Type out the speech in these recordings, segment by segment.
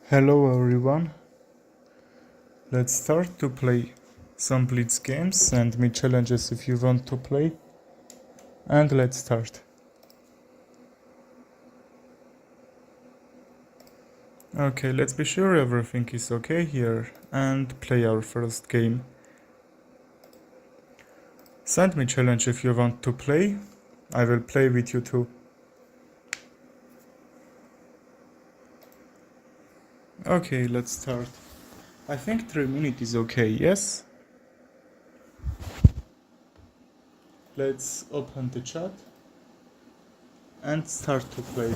Hello everyone, let's start to play some Blitz games. Send me challenges if you want to play, and let's start. Okay, let's be sure everything is okay here and play our first game. Send me challenge if you want to play, I will play with you too. Okay, let's start. I think 3 minutes is okay, yes? Let's open the chat and start to play.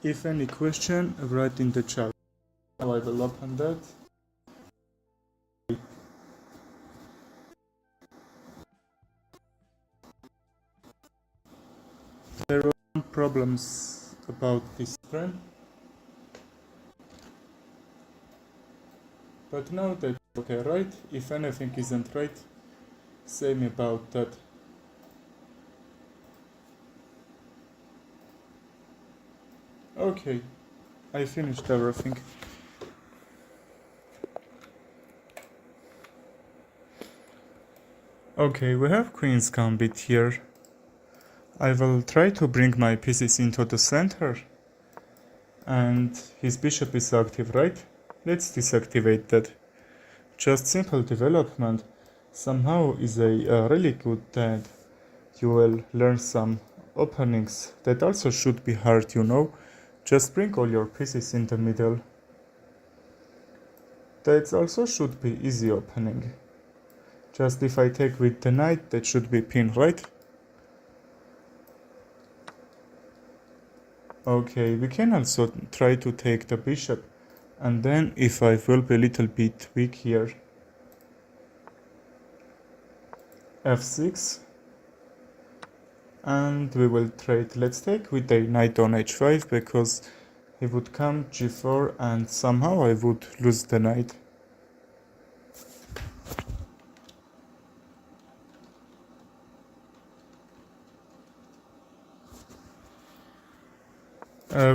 If any question, write in the chat. Now I will open that. There are some problems about this screen, but now that's okay, right? If anything isn't right, say me about that. Okay, I finished everything. Okay, we have Queen's Gambit here. I will try to bring my pieces into the center. And his bishop is active, right? Let's deactivate that. Just simple development somehow is a really good that you will learn some openings that also should be hard, you know. Just bring all your pieces in the middle. That also should be easy opening. Just if I take with the knight, that should be pinned, right? Okay, we can also try to take the bishop, and then if I will be a little bit weak here, f6, and we will trade. Let's take with a knight on h5 because he would come g4 and somehow I would lose the knight.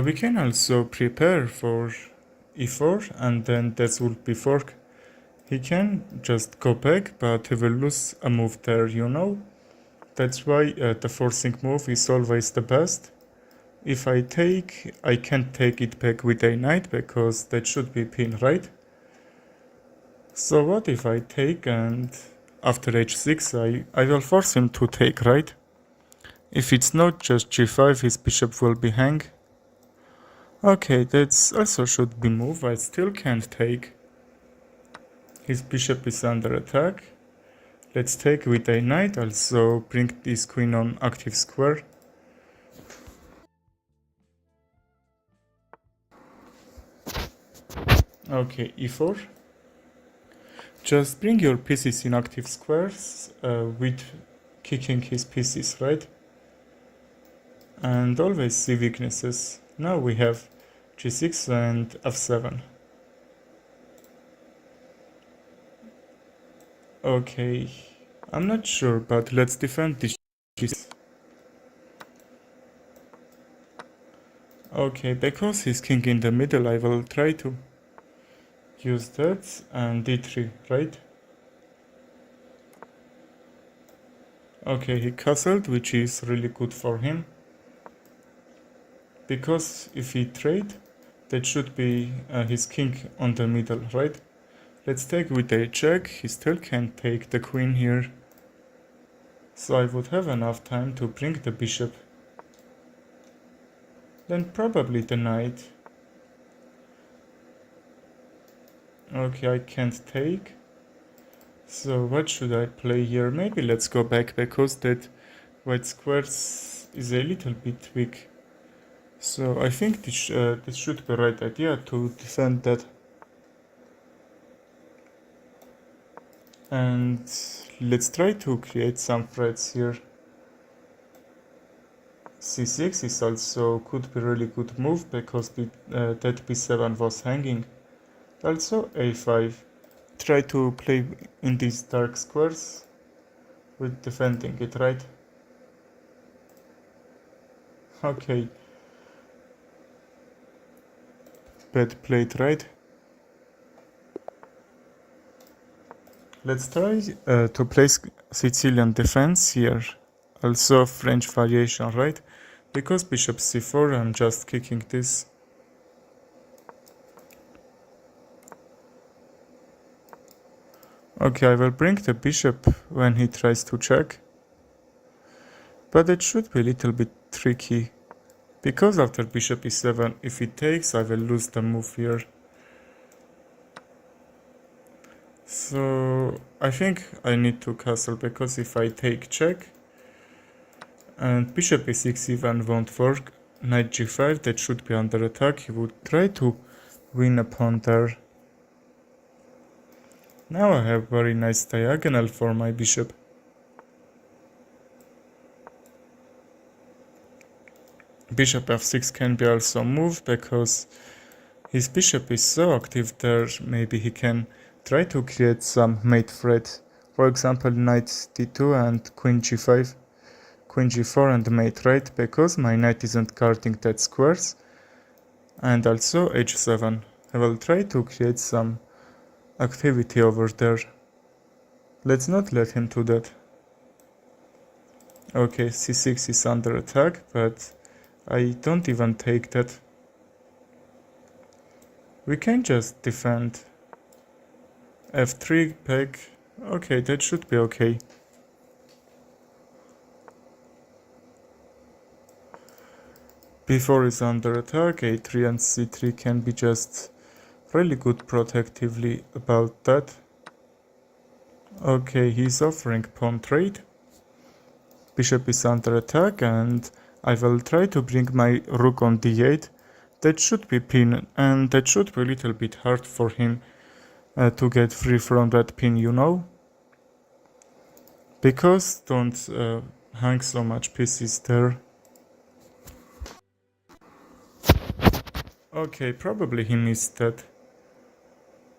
We can also prepare for e4 and then that would be fork. He can just go back, but he will lose a move there, you know. That's why the forcing move is always the best. If I take, I can't take it back with a knight because that should be pinned, right? So what if I take and after h6 I will force him to take, right? If it's not just g5, his bishop will be hang. Okay, that also should be moved. I still can't take. His bishop is under attack. Let's take with a knight, also bring this queen on active square. Okay, e4. Just bring your pieces in active squares with kicking his pieces, right? And always see weaknesses. Now we have g6 and f7. Okay, I'm not sure, but let's defend this g6. Okay, because he's king in the middle, I will try to use that and d3, right? Okay, he castled, which is really good for him. Because if he trade, that should be his king on the middle, right? Let's take with a check. He still can't take the queen here. So I would have enough time to bring the bishop. Then probably the knight. Okay, I can't take. So what should I play here? Maybe let's go back because that white squares is a little bit weak. So I think this should be the right idea to defend that. And let's try to create some threats here. c6 is also could be really good move because that b7 was hanging. Also a5. Try to play in these dark squares with defending it, right? Okay. Bad played, right? Let's try to place Sicilian defense here. Also French variation, right? Because bishop c4, I'm just kicking this. Okay, I will bring the bishop when he tries to check. But it should be a little bit tricky. Because after bishop e7, if he takes, I will lose the move here. So I think I need to castle, because if I take check and bishop e6 even won't work, knight g5, that should be under attack. He would try to win a pawn there. Now I have very nice diagonal for my bishop. Bishop f6 can be also moved because his bishop is so active there. Maybe he can try to create some mate threat. For example, knight d2 and queen g5, queen g4 and mate, right? Because my knight isn't guarding that squares. And also h7. I will try to create some activity over there. Let's not let him do that. Okay, c6 is under attack, but I don't even take that. We can just defend. f3 peg. Okay, that should be okay. b4 is under attack. a3 and c3 can be just really good protectively about that. Okay, he's offering pawn trade. Bishop is under attack, and I will try to bring my rook on d8. That should be pin, and that should be a little bit hard for him to get free from that pin, you know? Because don't hang so much pieces there. Okay, probably he missed that.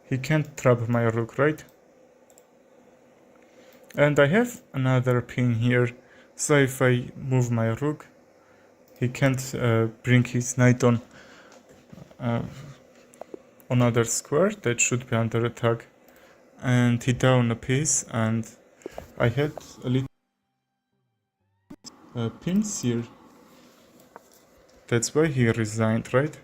He can't trap my rook, right? And I have another pin here, so if I move my rook, he can't bring his knight on another square that should be under attack. And he down a piece, and I had a little pins here. That's why he resigned, right?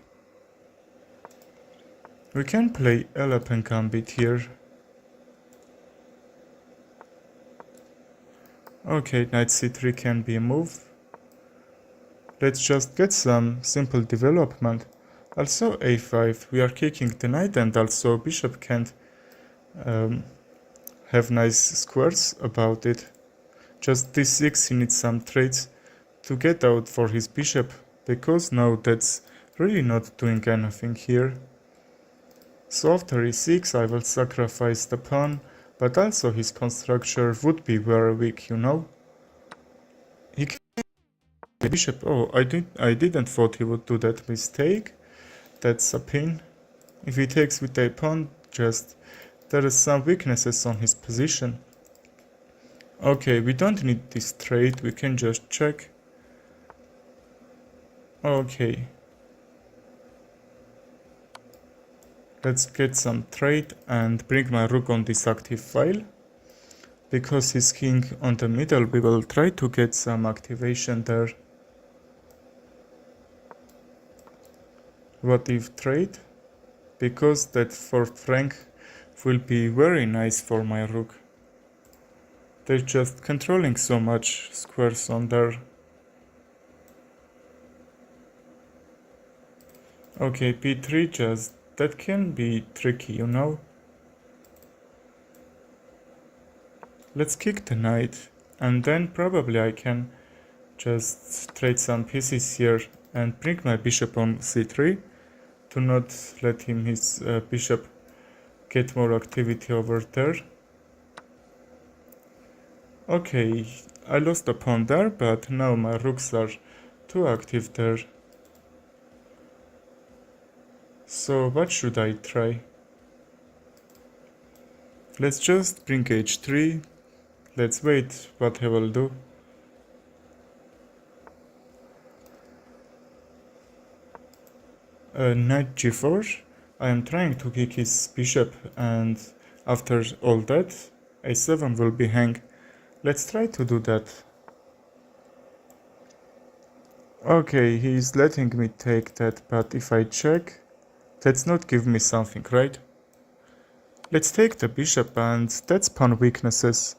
We can play elephant gambit here. Okay, knight c3 can be a move. Let's just get some simple development. Also a5, we are kicking the knight, and also bishop can't have nice squares about it. Just d6, he needs some trades to get out for his bishop, because now that's really not doing anything here. So after e6 I will sacrifice the pawn, but also his pawn structure would be very weak, you know? He can bishop. Oh, I didn't thought he would do that mistake. That's a pin. If he takes with a pawn, just there is some weaknesses on his position. Okay, we don't need this trade, we can just check. Okay. Let's get some trade and bring my rook on this active file. Because he's king on the middle, we will try to get some activation there. What if trade? Because that fourth rank will be very nice for my rook. They're just controlling so much squares on there. Okay, b3 just, that can be tricky, you know? Let's kick the knight, and then probably I can just trade some pieces here and bring my bishop on c3 to not let him his bishop get more activity over there. Okay, I lost a pawn there, but now my rooks are too active there. So what should I try? Let's just bring h3, Let's wait what he will do. Knight g4. I am trying to kick his bishop, and after all that, a7 will be hang. Let's try to do that. Okay, he is letting me take that, but if I check, that's not give me something, right? Let's take the bishop, and that's pawn weaknesses.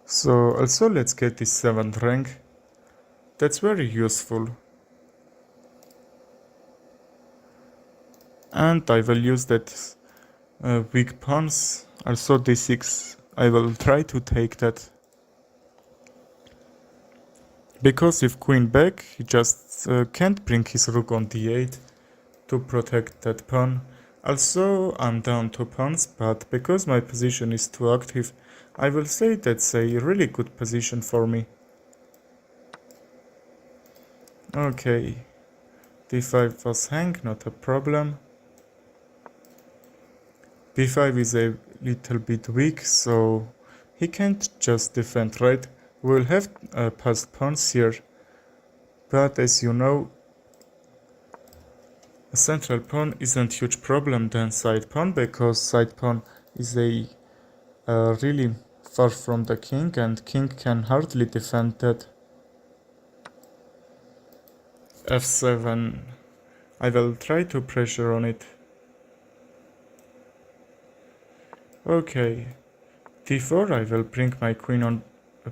So also let's get this 7th rank. That's very useful. And I will use that weak pawns. Also d6. I will try to take that. Because with queen back, he just can't bring his rook on d8 to protect that pawn. Also, I'm down 2 pawns, but because my position is too active, I will say that's a really good position for me. Okay, d5 was hang, not a problem. b5 is a little bit weak, so he can't just defend, right? We'll have passed pawns here, but as you know, a central pawn isn't huge problem than side pawn, because side pawn is a really far from the king, and king can hardly defend that. f7. I will try to pressure on it. Okay, d4. I will bring my queen on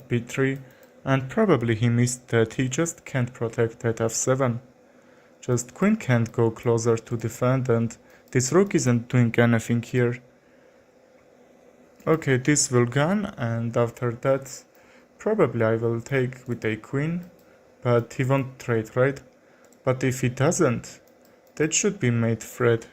b3, and probably he missed that. He just can't protect that f7. Just queen can't go closer to defend, and this rook isn't doing anything here. Okay, this will gun, and after that probably I will take with a queen, but he won't trade, right? But if he doesn't, that should be mate threat.